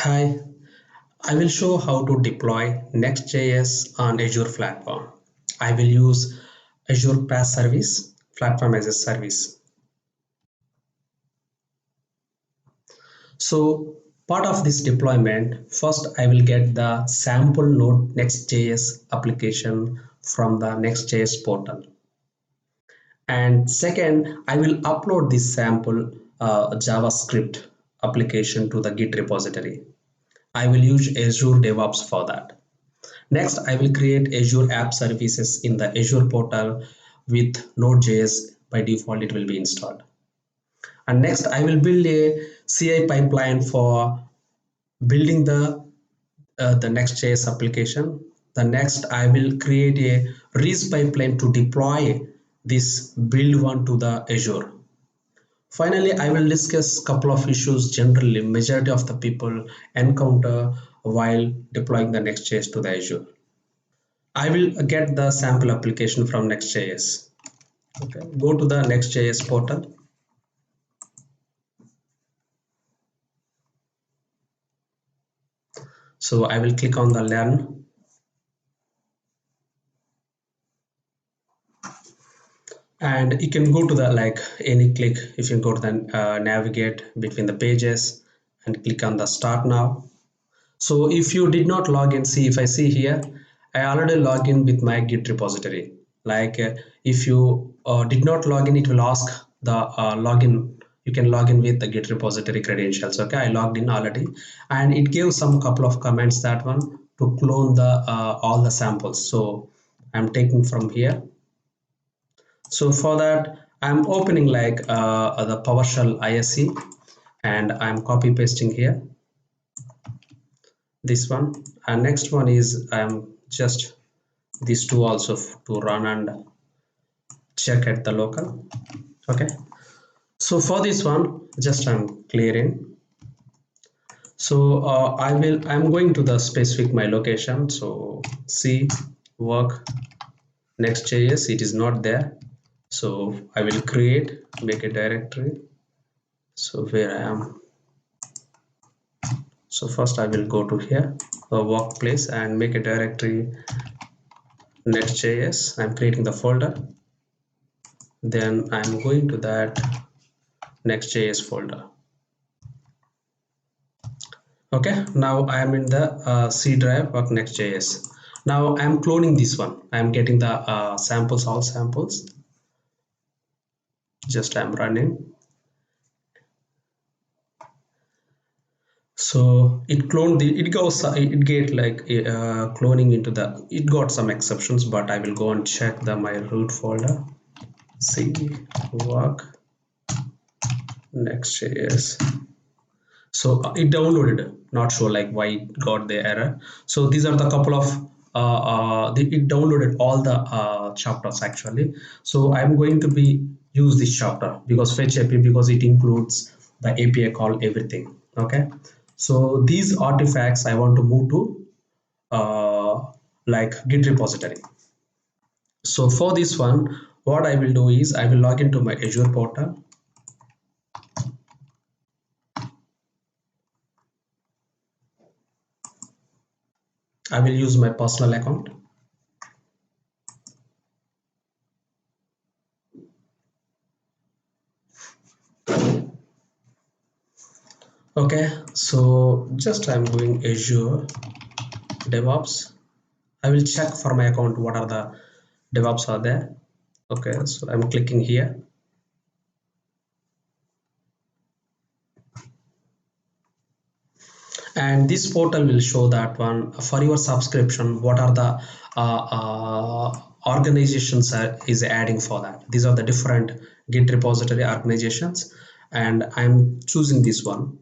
Hi, I will show how to deploy Next.js on Azure platform. I will use Azure PaaS service, platform as a service. So part of this deployment, first I will get the sample node Next.js application from the Next.js portal. And second, I will upload this sample JavaScript application to the Git repository. I will use Azure DevOps for that. Next, I will create Azure App Services in the Azure portal with Node.js. By default, it will be installed. And next, I will build a CI pipeline for building the Next.js application. The next, I will create a REAST pipeline to deploy this build one to the Azure. Finally, I will discuss a couple of issues generally majority of the people encounter while deploying the Next.js to the Azure. I will get the sample application from Next.js. Okay, go to the Next.js portal. So I will click on the learn. And you can go to the any click. If you go to the navigate between the pages and click on the start now. So if you did not log in, see if I see here, I already log in with my Git repository. If you did not log in, it will ask the login. You can log in with the Git repository credentials. Okay, I logged in already, and it gives some couple of comments that one to clone the all the samples. So I'm taking from here. So for that, I'm opening the PowerShell ISE, and I'm copy pasting here. This one, and next one is I'm just these two also to run and check at the local. Okay, so for this one just I'm clearing. So I'm going to the specific my location. So C work Next.js, it is not there, so I will make a directory. So where I am, so first I will go to here workplace and make a directory Next.js. I'm creating the folder, then I'm going to that Next.js folder. Okay, now I am in the C drive of Next.js. Now I'm cloning this one. I'm getting the samples, all samples. Just I'm running. So it cloned it get cloning into the, it got some exceptions, but I will go and check my root folder. C work Next.js. So it downloaded, not sure why it got the error. So these are the couple of it downloaded all the chapters actually. So I'm going to be use this chapter because fetch API, because it includes the API call, everything. Okay, so these artifacts I want to move to Git repository. So for this one, what I will do is I will log into my Azure portal. I will use my personal account. Okay, so just I'm doing Azure DevOps. I will check for my account what are the DevOps are there. Okay, so I'm clicking here. And this portal will show that one for your subscription, what are the organizations is adding for that. These are the different Git repository organizations, and I'm choosing this one.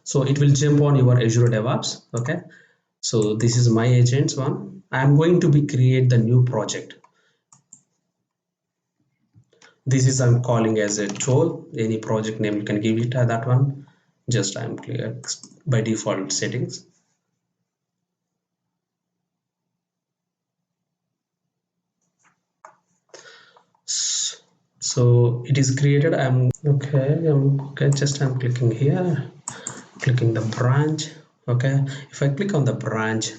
So it will jump on your Azure DevOps. Okay, so this is my agents one. I'm going to be create the new project. This is I'm calling as a tool. Any project name you can give it that one. Just I'm clear by default settings. So it is created. I'm okay. Just I'm clicking here. clicking the branch. Okay, if I click on the branch,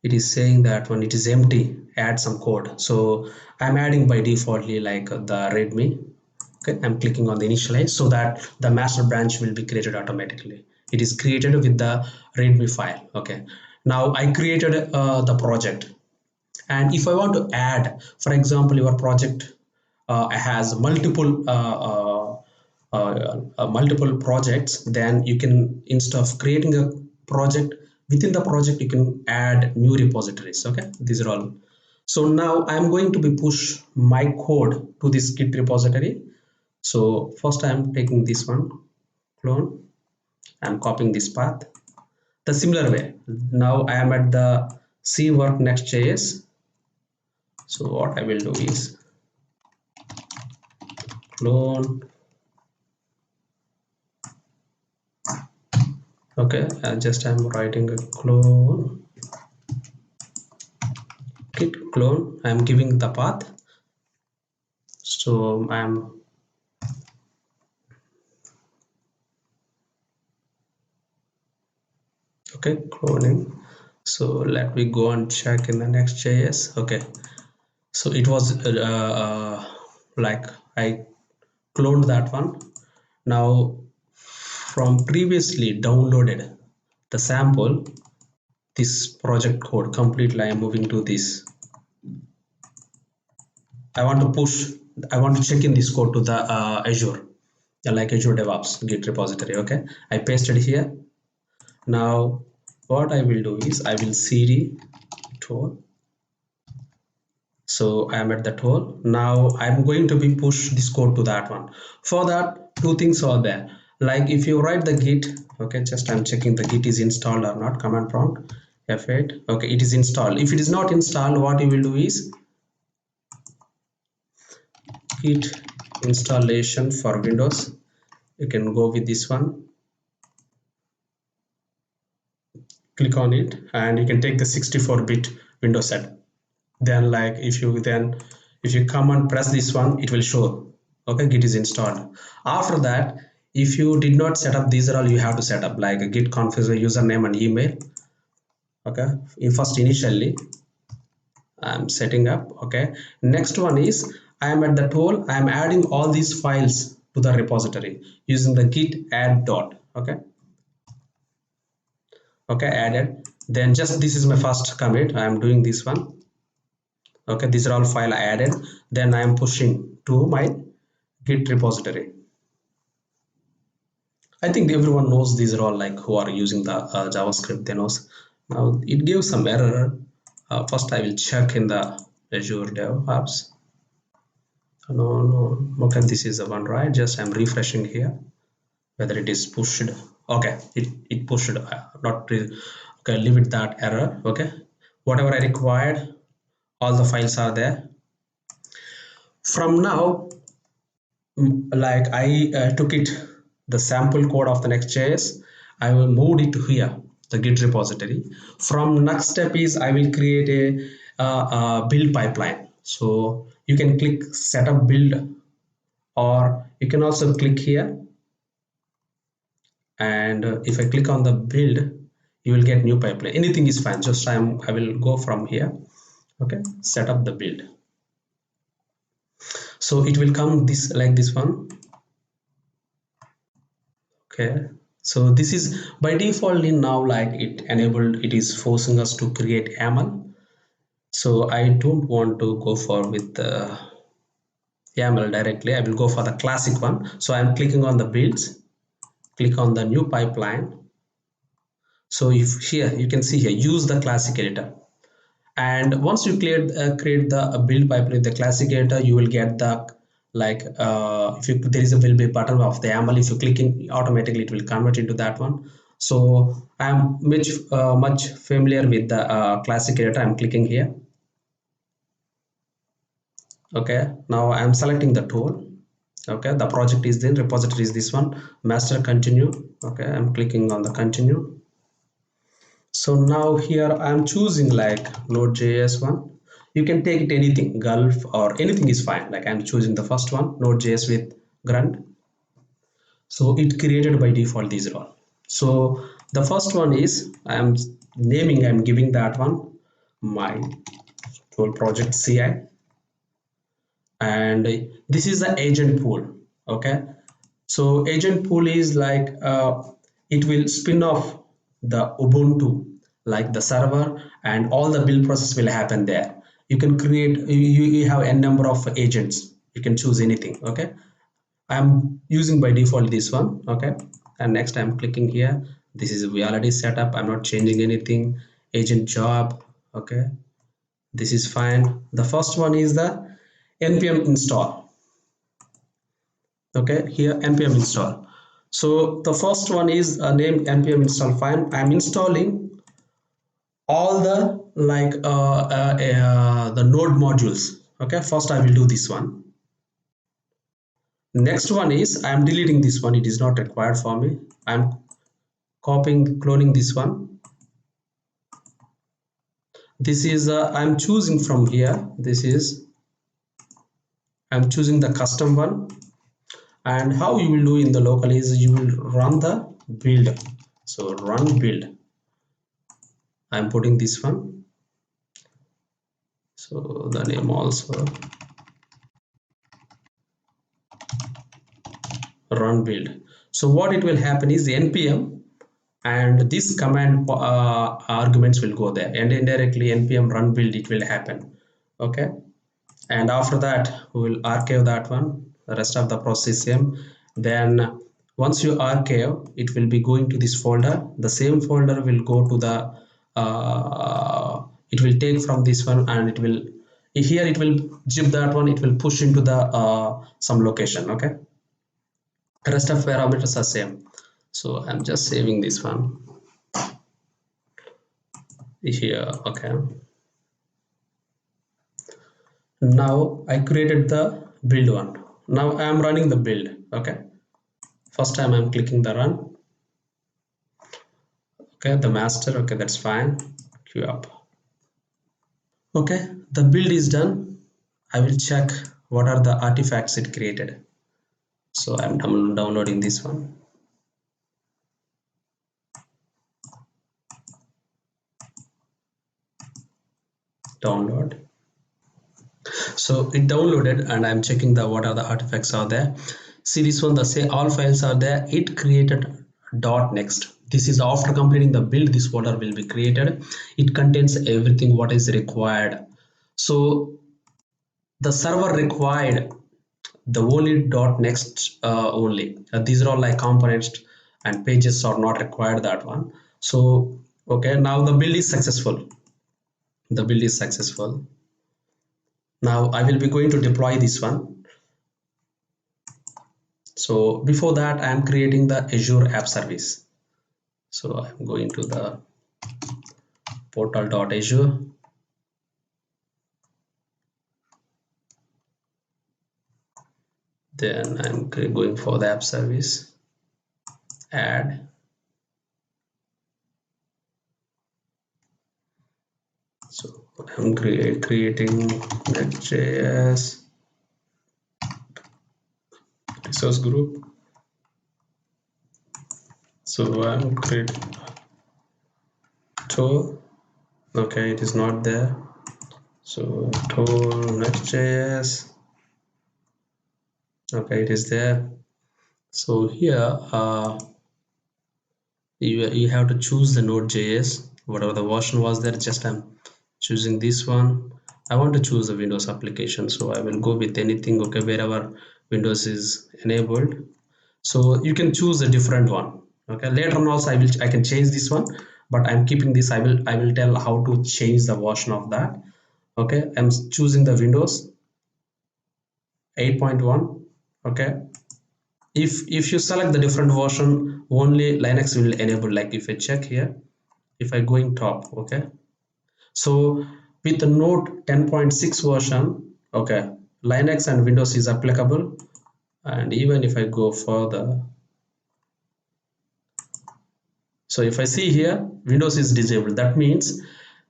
it is saying that when it is empty, add some code. So I'm adding by defaultly like the readme. Okay, I'm clicking on the initialize so that the master branch will be created automatically. It is created with the readme file. Okay, now I created the project, and if I want to add, for example, your project has multiple projects, then you can, instead of creating a project, within the project you can add new repositories. Okay, these are all. So now I'm going to be push my code to this git repository. So first I'm taking this one, clone, I'm copying this path. The similar way, now I am at the C work Next.js. So what I will do is clone. Okay, and just I'm writing a clone, git clone. I'm giving the path. So I'm okay cloning. So let me go and check in the Next.js. Okay, so it was like I cloned that one. Now from previously downloaded the sample, this project code completely, I am moving to this. I want to push, I want to check in this code to the Azure, like Azure DevOps Git repository. Okay, I pasted here. Now what I will do is I will cd tool. So I am at the tool. Now I'm going to be push this code to that one. For that, two things are there. Like if you write the git, okay, just I'm checking the git is installed or not. Command prompt F8. Okay, it is installed. If it is not installed, what you will do is git installation for Windows. You can go with this one. Click on it, and you can take the 64-bit Windows set. Then like if you come and press this one, it will show. Okay, git is installed. After that, if you did not set up, these are all you have to set up, like a git configure username and email. Okay, first initially I'm setting up. Okay, next one is I am at the tool. I am adding all these files to the repository using the git add dot. Okay, added. Then just this is my first commit. I am doing this one. Okay, these are all file I added. Then I am pushing to my git repository. I think everyone knows these are all, like who are using the JavaScript, they knows. Now it gives some error. First I will check in the Azure DevOps. No. Okay, this is the one, right? Just I'm refreshing here whether it is pushed. Okay, it pushed. Okay, leave it that error. Okay, whatever I required, all the files are there. From now, like I took it, the sample code of the Next.js, I will move it to here, the git repository. From next step is I will create a build pipeline. So you can click setup build, or you can also click here, and if I click on the build, you will get new pipeline. Anything is fine, just I will go from here. Okay, set up the build. So it will come this like this one. Okay, so this is by default now, like it enabled, it is forcing us to create YAML. So I don't want to go for with the YAML directly. I will go for the classic one. So I'm clicking on the builds, click on the new pipeline. So if here you can see here, use the classic editor. And once you create the build pipeline with the classic editor, you will get the like if you, there is a will be button of the YAML. If you clicking, automatically it will convert into that one. So I'm much familiar with the classic editor. I'm clicking here. Okay, now I'm selecting the tool. Okay, the project is then repository is this one, master continue. Okay, I'm clicking on the continue. So now here I'm choosing like Node.js one. You can take it anything, Gulf or anything is fine. Like I'm choosing the first one, Node.js with Grunt. So it created by default these are all. So the first one is I'm giving that one my tool project CI, and this is the agent pool. Okay, so agent pool is like it will spin off the Ubuntu, like the server, and all the build process will happen there. You can create, you have a number of agents, you can choose anything. Okay, I'm using by default this one. Okay, and next I'm clicking here. This is we already set up, I'm not changing anything. Agent job. Okay, this is fine. The first one is the npm install. Okay, here npm install. So the first one is named npm install file. I'm installing all the like the node modules. Okay, first I will do this one. Next one is I'm deleting this one, it is not required for me. I'm copying, cloning this one. This is I'm choosing from here. This is I'm choosing the custom one. And how you will do in the local is you will run the build. So run build, I'm putting this one. So the name also run build. So what it will happen is npm, and this command arguments will go there, and indirectly npm run build it will happen. Okay, and after that we will archive that one, the rest of the process same. Then once you archive, it will be going to this folder. The same folder will go to the it will take from this one, and it will here it will zip that one, it will push into the some location. Okay, the rest of parameters are same. So I'm just saving this one here. Okay, now I created the build one. Now I am running the build. Okay, first time I'm clicking the run. Okay, the master. Okay, that's fine. Queue up. Okay, the build is done. I will check what are the artifacts it created. So I'm downloading this one. Download. So it downloaded, and I'm checking the what are the artifacts are there. See this one, the say all files are there. It created .next. This is after completing the build, this folder will be created. It contains everything what is required. So the server required the only .next only. These are all like components, and pages are not required, that one. So okay, now the build is successful. The build is successful. Now I will be going to deploy this one. So before that, I am creating the Azure app service. So I'm going to the portal.azure. Then I'm going for the app service, add. So I'm creating Next.js resource group. So I'm creating tool. Okay, it is not there. So tool Next.js. Okay, it is there. So here you have to choose the Node.js, whatever the version was there. Just I'm choosing this one. I want to choose the Windows application, so I will go with anything. Okay, wherever Windows is enabled. So you can choose a different one. Okay, later on also I can change this one, but I'm keeping this. I will tell how to change the version of that. Okay, I'm choosing the Windows 8.1. Okay, if you select the different version, only Linux will enable. Like if I check here, if I go in top. Okay, so with the Node 10.6 version, okay, Linux and Windows is applicable. And even if I go further, so if I see here, Windows is disabled. That means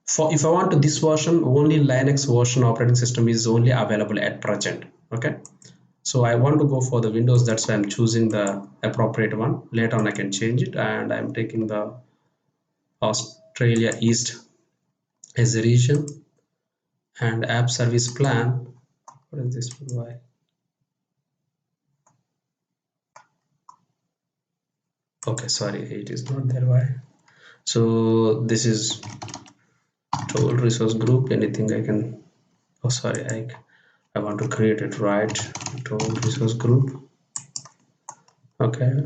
for if I want to this version, only Linux version operating system is only available at present. Okay, So I want to go for the Windows, that's why I'm choosing the appropriate one. Later on I can change it, and I'm taking the Australia East as a region, and app service plan. What is this? Why? Okay, sorry, it is not there. Why? So this is tool resource group. Anything I can. Oh, sorry, I want to create it right. Tool resource group. Okay,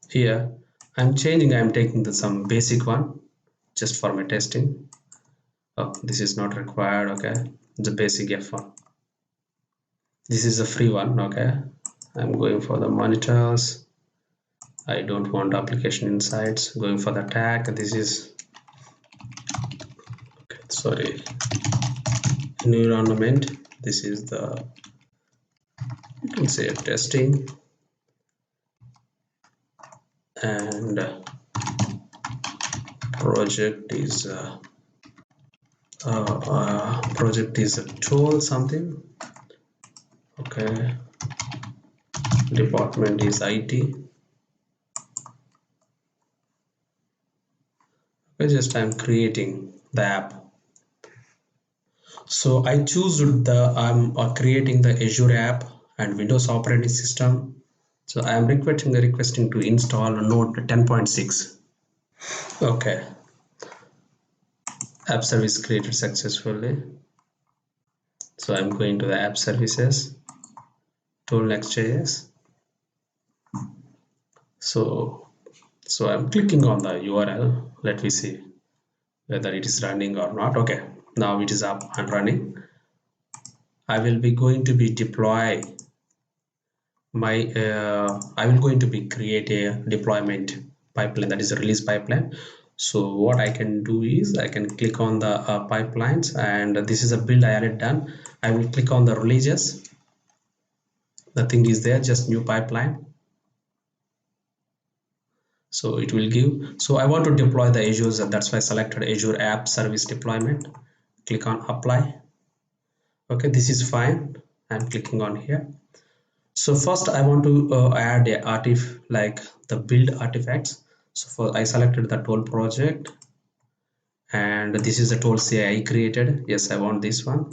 here I'm changing. I'm taking some basic one just for my testing. Oh, this is not required. Okay, the basic F1. This is a free one. Okay, I'm going for the monitors. I don't want application insights. Going for the tag. This is, okay, sorry, environment. This is the, you can say, testing, and project is a tool something. Okay, department is IT. Okay, just I'm creating the app. So I choose the, I'm creating the Azure app and Windows operating system. So I am requesting to install Node 10.6. Okay, app service created successfully. So I'm going to the app services, tool Next.js. So I'm clicking on the URL. Let me see whether it is running or not. Okay, now it is up and running. I will be going to be deploy my I will going to be create a deployment pipeline, that is a release pipeline. So what I can do is I can click on the pipelines, and this is a build I already done. I will click on the releases. The thing is there, just new pipeline. So it will give. So I want to deploy the Azure, that's why I selected Azure App Service Deployment. Click on apply. Okay, this is fine. I'm clicking on here. So first I want to add a artifact, like the build artifacts. So for I selected the tool project, and this is a tool CI I created. Yes, I want this one.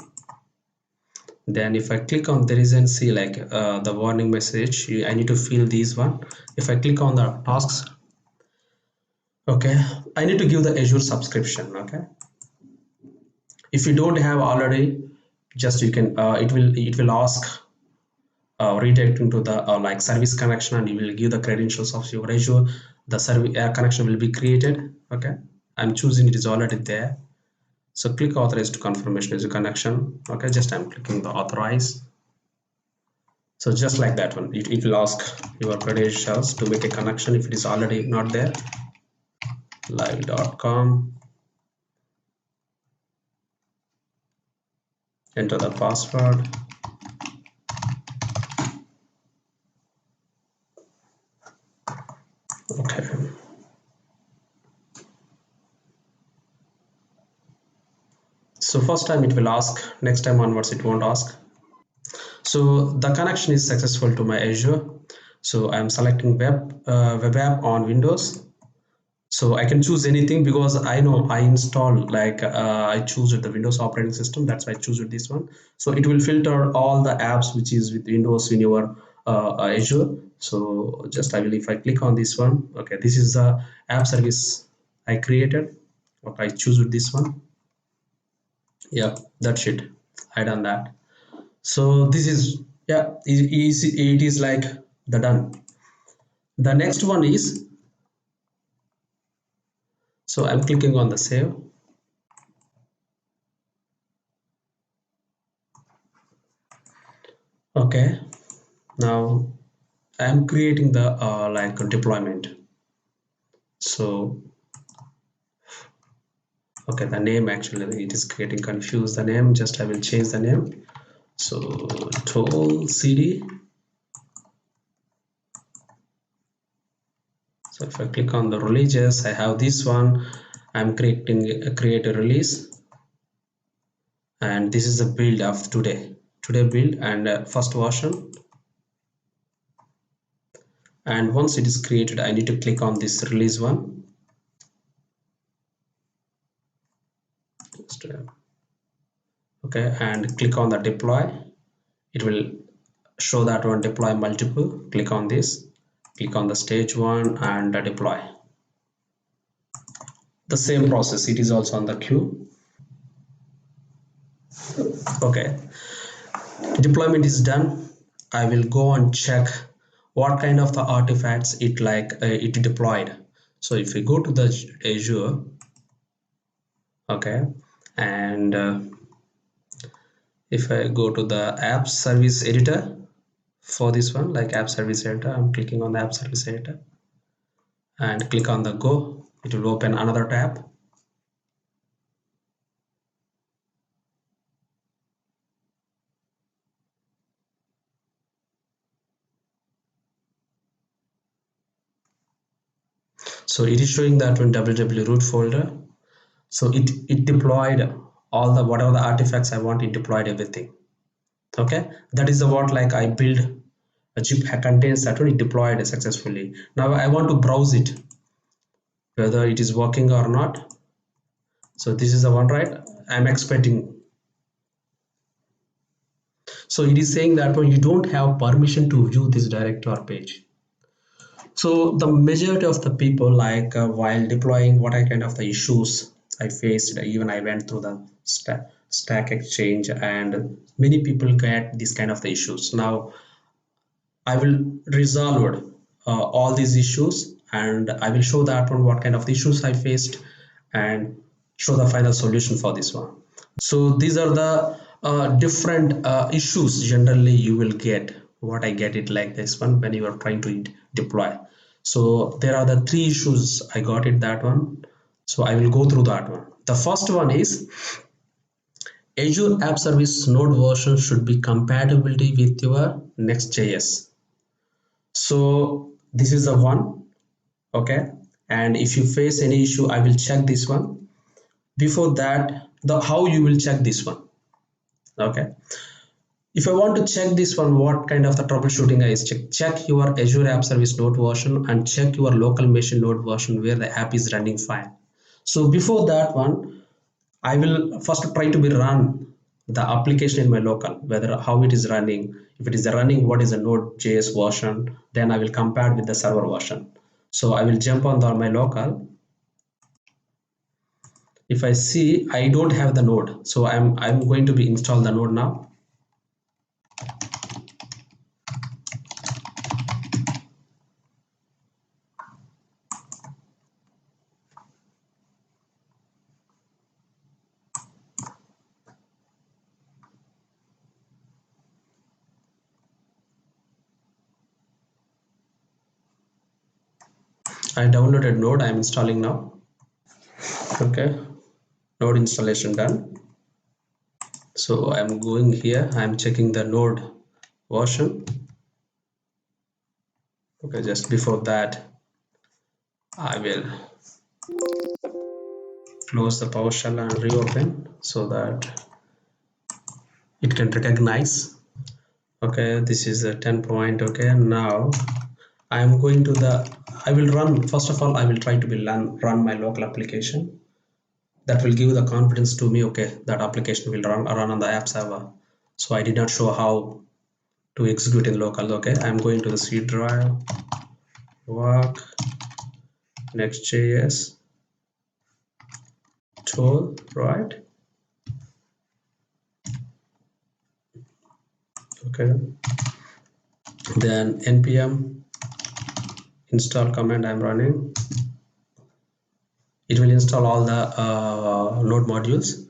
Then if I click on, there is an see like the warning message. I need to fill these one. If I click on the tasks, okay, I need to give the Azure subscription. Okay, if you don't have already, just you can it will ask redirecting to the like service connection, and you will give the credentials of your Azure. The service connection will be created. Okay, I'm choosing it is already there. So click authorize to confirmation as a connection. Okay, just I'm clicking the authorize. So just like that one, it will ask your credentials to make a connection if it is already not there. Live.com, enter the password. Okay, so first time it will ask, next time onwards it won't ask. So the connection is successful to my Azure. So I'm selecting web app on Windows. So I can choose anything because I know I install like I choose the Windows operating system. That's why I choose this one. So it will filter all the apps which is with Windows in your Azure. So just I will, if I click on this one, okay, this is the app service I created. Okay, I choose this one. Yeah, that's it. I done that. So this is, yeah, it is like the done. The next one is, so I'm clicking on the save. Okay, now I'm creating the like deployment. So okay, the name, actually it is getting confused, the name, just I will change the name. So tool cd. So if I click on the releases, I have this one. I'm create a release, and this is a build of today build, and first version. and once it is created, I need to click on this release one. Okay, and click on the deploy. It will show that one, deploy multiple. Click on this, click on the stage one and deploy. The same process, it is also on the queue. Okay, deployment is done. I will go and check what kind of the artifacts it deployed. So if we go to the Azure, okay, and if I go to the app service editor, for this one, like app service editor, I'm clicking on the app service editor and click on the go. It will open another tab. So it is showing that one www root folder. So it deployed all the whatever the artifacts I want. It deployed everything. Okay, that is the what, like I build a zip contains that one, it deployed successfully. Now I want to browse it whether it is working or not. So this is the one, right? I'm expecting. So it is saying that when you don't have permission to view this directory page. So the majority of the people, like while deploying, what I kind of the issues I faced, even I went through the stack exchange, and many people get this kind of the issues. Now I will resolve all these issues, and I will show that one what kind of the issues I faced and show the final solution for this one. So these are the different issues generally you will get. What I get it like this one when you are trying to deploy. So there are the three issues I got it, that one. So I will go through that one. The first one is Azure App Service node version should be compatibility with your Next.js. So this is the one. Okay, and if you face any issue, I will check this one. Before that, the how you will check this one. Okay, if I want to check this one, what kind of the troubleshooting I is check your Azure App Service node version and check your local machine node version where the app is running fine. So before that one, I will first try to be run the application in my local, whether how it is running. If it is running, what is the Node.js version, then I will compare with the server version. So I will jump on my local. If I see I don't have the node, so I'm going to be install the node now. I downloaded node, I'm installing now. Okay, node installation done. So I'm going here, I'm checking the node version. Okay, just before that I will close the PowerShell and reopen so that it can recognize. Okay, this is a 10 point. Okay, now I am going to I will run, first of all I will try to be run my local application. That will give the confidence to me, okay, that application will run on the app server. So I did not show how to execute in local. Okay, I'm going to the C drive, work, Next.js, tool, right? Okay, then npm install command I'm running. It will install all the node modules.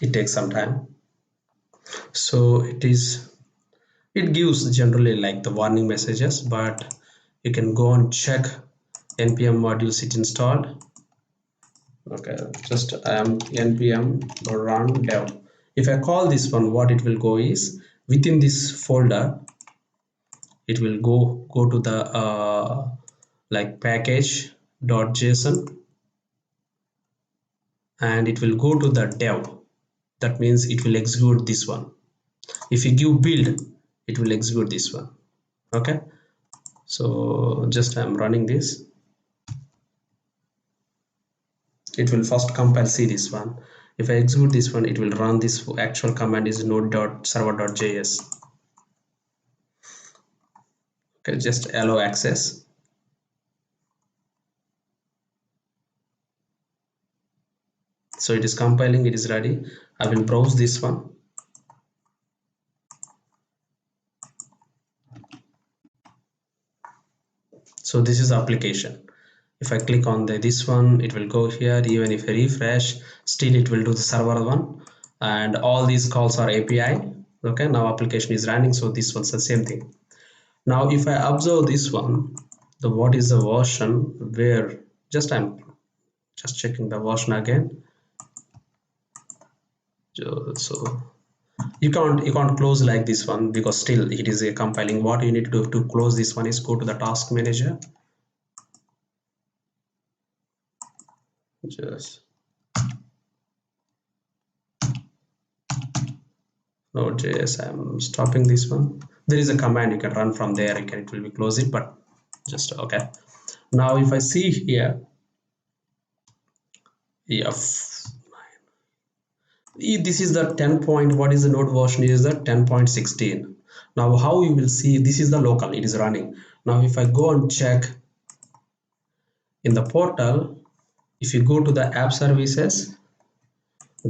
It takes some time. So it gives generally like the warning messages, but you can go and check npm modules it installed. Okay, just npm run dev. If I call this one, what it will go is within this folder, it will go to the like package.json, and it will go to the dev. That means it will execute this one. If you give build, it will execute this one. Okay, So just I'm running this. It will first compile, see this one. If I execute this one, it will run this actual command is node.server.js. Okay, just allow access. So it is compiling, it is ready. I will browse this one. So this is the application. If I click on this one, it will go here. Even if I refresh, still it will do the server one, and all these calls are API. Okay, now application is running, so this one's the same thing. Now if I observe this one, the what is the version, where just I'm just checking the version again. So you can't close like this one because still it is a compiling. What you need to do to close this one is go to the task manager. Just Node.js, I'm stopping this one. There is a command you can run from there. It will be close it, but just okay. Now if I see here, yeah, this is the 10 point. What is the node version? Is the 10.16. Now how you will see, this is the local, it is running. Now if I go and check in the portal, if you go to the app services,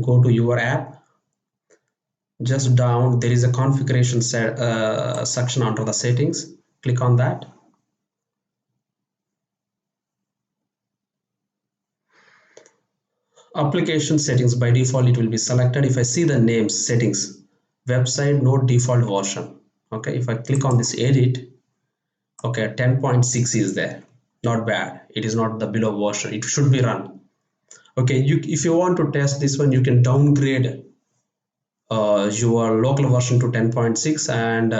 go to your app, just down there is a configuration section under the settings. Click on that. Application settings, by default it will be selected. If I see the names, settings, website node default version. Okay, if I click on this edit, okay, 10.6 is there. Not bad. It is not the below version. It should be run. Okay, if you want to test this one, you can downgrade your local version to 10.6, and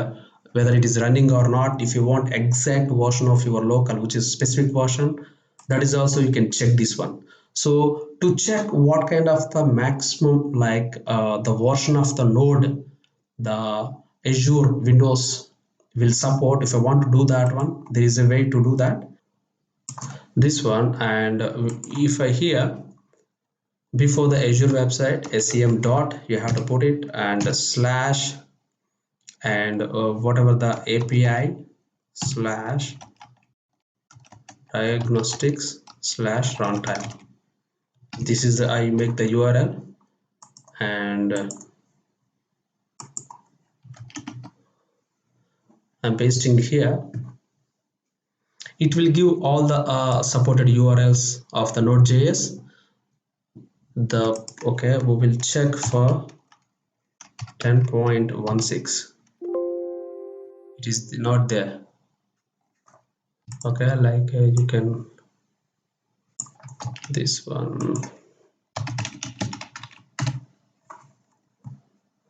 whether it is running or not. If you want exact version of your local, which is specific version, that is also you can check this one. So to check what kind of the maximum, like the version of the node the Azure Windows will support, if I want to do that one, there is a way to do that, this one. And if I here before the Azure website sem dot, you have to put it and slash, and whatever the API slash diagnostics slash runtime. This is the, I make the URL, and I'm pasting here. It will give all the supported URLs of the Node.js. Okay, we will check for 10.16. It is not there. Okay, like you can this one.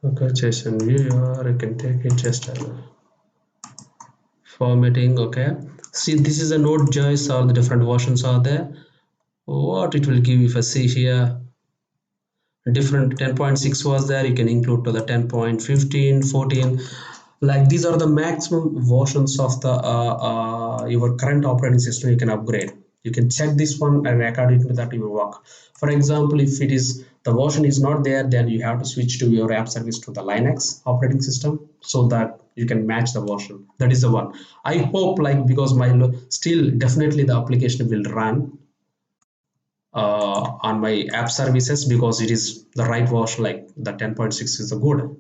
Okay, JSON viewer, you can take it just formatting. Okay, see, this is a Node.js, all the different versions are there. What it will give, if I see here, different 10.6 was there, you can include to the 10.15, 14, like these are the maximum versions of the your current operating system you can upgrade. You can check this one, and according to that you will work. For example, if it is the version is not there, then you have to switch to your app service to the Linux operating system, so that you can match the version. That is the one. I hope, like, because my still definitely the application will run on my app services, because it is the right version, like the 10.6 is a good.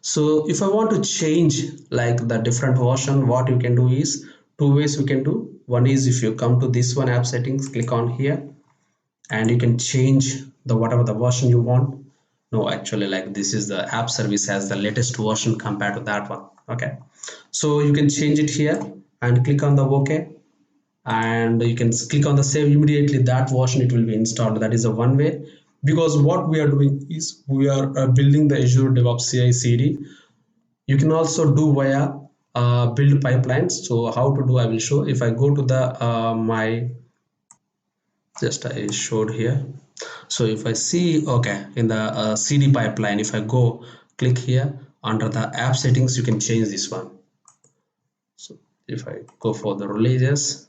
So if I want to change like the different version, what you can do is two ways we can do. One is if you come to this one, app settings, click on here, and you can change the whatever the version you want. No, actually, like this is the app service has the latest version compared to that one. Okay, so you can change it here and click on the OK, and you can click on the save. Immediately that version it will be installed. That is a one way, because what we are doing is we are building the Azure DevOps CI/CD. You can also do via build pipelines. So how to do, I will show. If I go to the my, just I showed here. So if I see, okay, in the CD pipeline, if I go click here under the app settings, you can change this one. So If I go for the releases,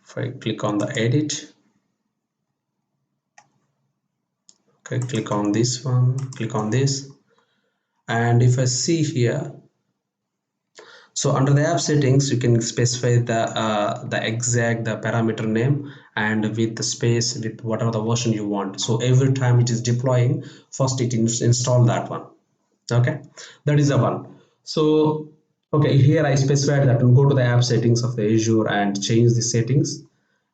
if I click on the edit, okay, click on this one, click on this, and if I see here, so under the app settings you can specify the exact the parameter name and with the space with whatever the version you want. So every time it is deploying, first it install that one. Okay, that is the one. So okay, here I specified that go to the app settings of the Azure and change the settings,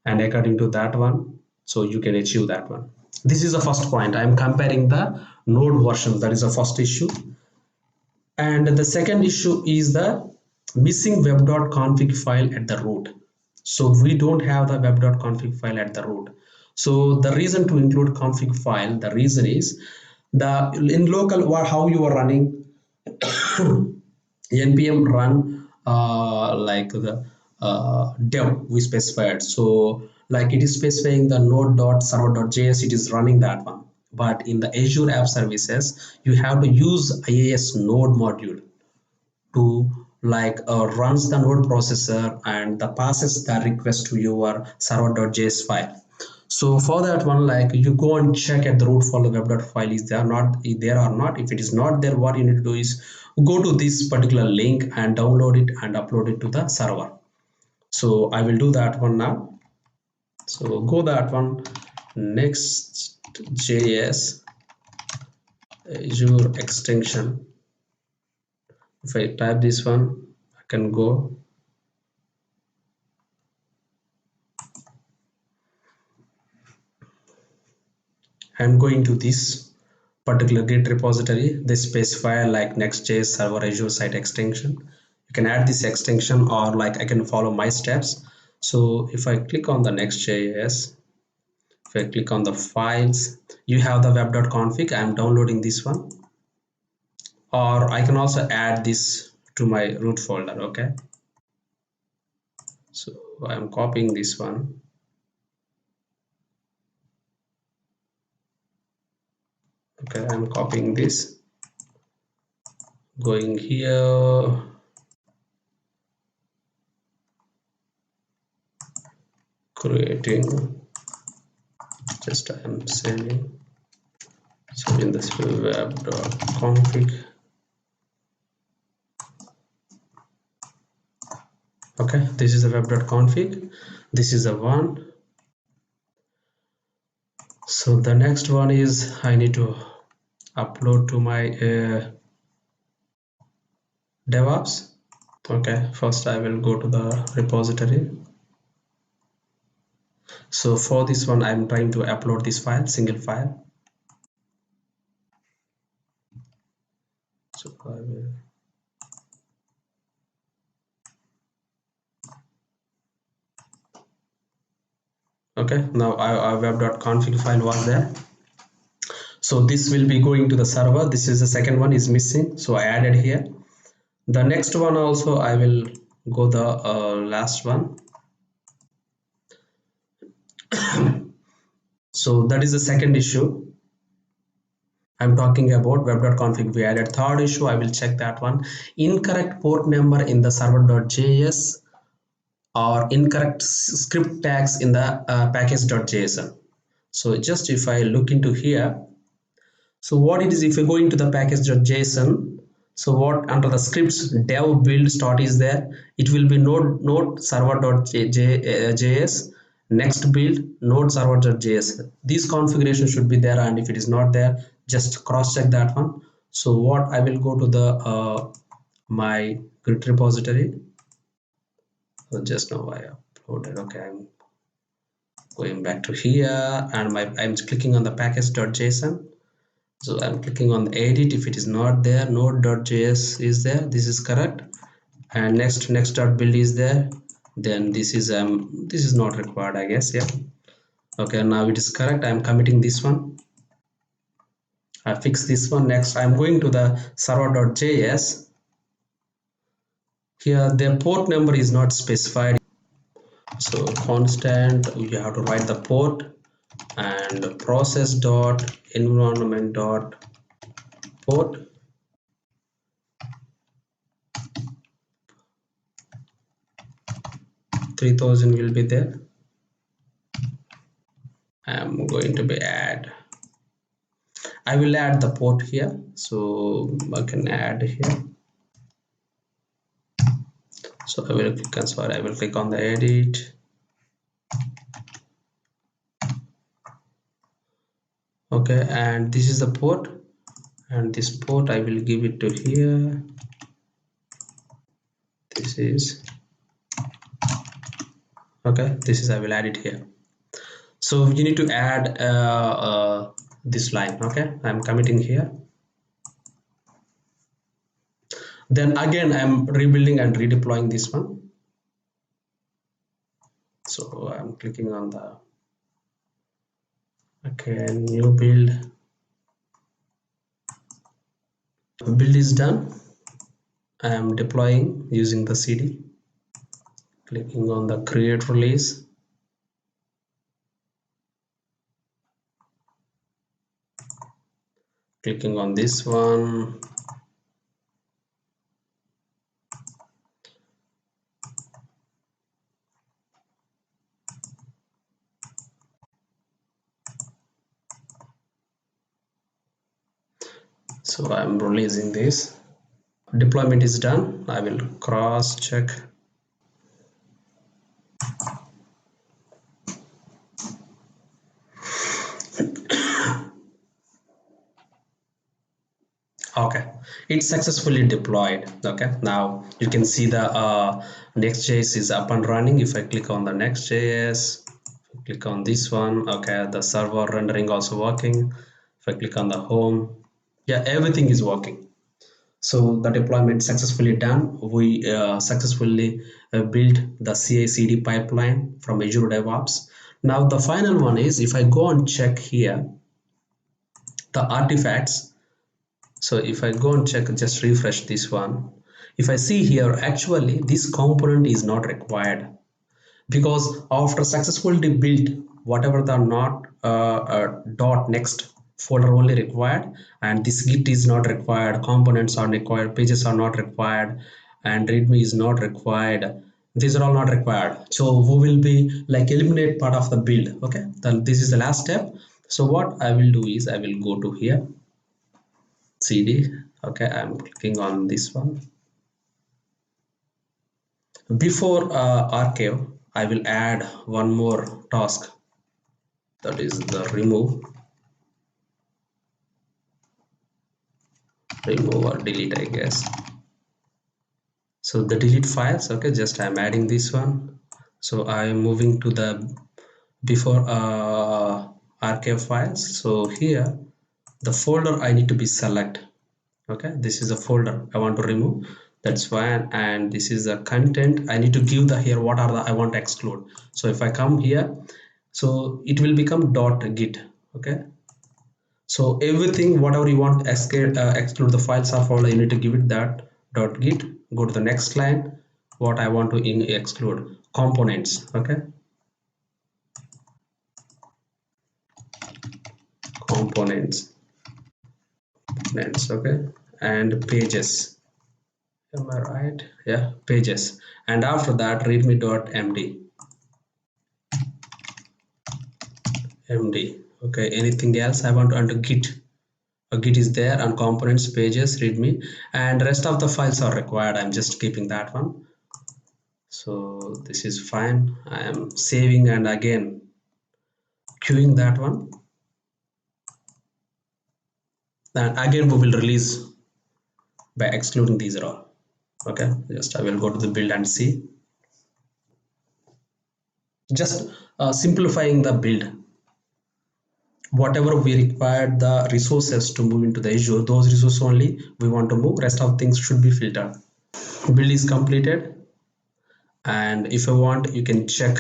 and according to that one, so you can achieve that one. This is the first point. I am comparing the node version. That is the first issue. And the second issue is the missing web.config file at the root. So we don't have the web.config file at the root. So the reason to include config file, the reason is the in local how you are running npm run like the dev we specified. So like it is specifying the node.server.js, it is running that one. But in the Azure App Services, you have to use IAS node module to like runs the node processor and the passes the request to your server.js file. So for that one, like you go and check at the root folder web.file is there not there or not. If it is not there, what you need to do is go to this particular link and download it and upload it to the server. So I will do that one now. So go that one, Next.js Azure extension. If I type this one, I can go. I'm going to this particular Git repository. They specify like Next.js server Azure site extension. You can add this extension or like I can follow my steps. So if I click on the Next.js, if I click on the files, you have the web.config. I'm downloading this one, or I can also add this to my root folder. Okay, so I'm copying this one. Okay, I'm copying this, going here, creating, just I am saving. So in this web.config, okay, this is the web.config, this is the one. So the next one is I need to upload to my DevOps. Okay, first I will go to the repository. So for this one I'm trying to upload this file, single file. So I will, okay, now our web.config file was there. So this will be going to the server. This is the second one is missing, so I added here. The next one also I will go the last one. So that is the second issue I'm talking about, web.config. We added third issue. I will check that one. Incorrect port number in the server.js or incorrect script tags in the package.json. So just if I look into here, so what it is, if you go into the package.json, so what under the scripts dev build start is there, it will be node server.js next build node server.js. This configuration should be there, and if it is not there, just cross check that one. So what I will go to the my Git repository. So just now I uploaded. Okay, I'm going back to here and I'm clicking on the package.json. So I'm clicking on the edit. If it is not there, node.js is there, this is correct, and next.build is there, then this is not required, I guess. Yeah, okay, now it is correct. I'm committing this one. I fix this one. Next I'm going to the server.js. Here the port number is not specified, so constant you have to write the port, and process dot environment dot port. 3000 will be there. I'm going to be I will add the port here, so I can add here. So I will click on, sorry, I will click on the edit. Okay, and this is the port, and this port I will give it to here. This is okay, this is I will add it here. So you need to add this line. Okay, I'm committing here. Then again I'm rebuilding and redeploying this one. So I'm clicking on the new build. Build is done. I am deploying using the CD. Clicking on the create release. Clicking on this one. So I'm releasing this. Deployment is done. I will cross check. Okay, it's successfully deployed. Okay, now you can see the Next.js is up and running. If I click on the Next.js, click on this one, okay, the server rendering also working. If I click on the home, yeah, everything is working. So the deployment successfully done. We successfully built the CI/CD pipeline from Azure DevOps. Now the final one is, if I go and check here the artifacts. So if I go and check, just refresh this one. If I see here, actually this component is not required, because after successfully built, whatever the not dot next folder only required, and this git is not required, components are required, pages are not required, and readme is not required. These are all not required. So we will be like eliminate part of the build. Okay, then this is the last step. So what I will do is I will go to here CD. Okay, I'm clicking on this one. Before archive, I will add one more task, that is the remove or delete, I guess. So the delete files. Okay, just I'm adding this one. So I'm moving to the before archive files. So here the folder I need to be select. Okay, this is a folder I want to remove, that's fine. And this is the content I need to give the here what are the I want to exclude. So if I come here, so it will become .git. Okay, so everything whatever you want exclude the files or folder, you need to give it that .git. Go to the next line, what I want to exclude components. Okay, components. Okay, and pages. Am I right? Yeah, pages. And after that, readme.md. MD. Okay, anything else I want to enter git. Git is there, and components, pages, readme, and rest of the files are required. I'm just keeping that one. So this is fine. I am saving and again queuing that one. Then again we will release by excluding these are all. Okay, just I will go to the build and see. Just simplifying the build. Whatever we require the resources to move into the Azure, those resources only we want to move, rest of things should be filtered. Build is completed, and if you want you can check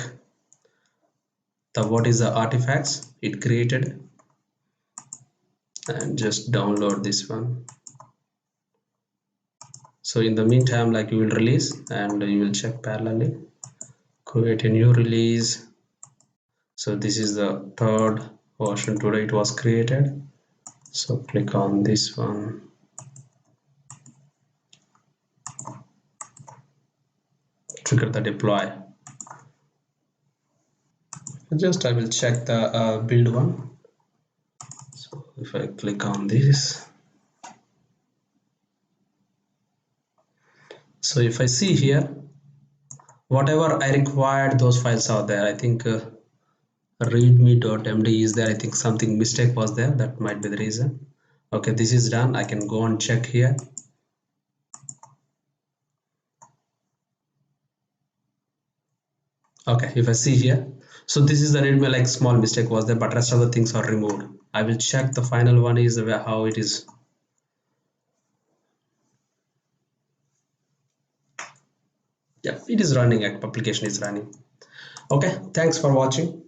the what is the artifacts it created, and just download this one. So in the meantime, like you will release and you will check parallelly, create a new release. So this is the third version today it was created. So click on this one, trigger the deploy. just I will check the build one. So if I click on this, so if I see here, whatever I required, those files are there. I think readme.md is there. I think something mistake was there. That might be the reason. Okay, this is done. I can go and check here. Okay, if I see here, so this is the readme, like small mistake was there, but rest of the things are removed. I will check the final one is how it is. Yeah, it is running. Application is running. Okay, thanks for watching.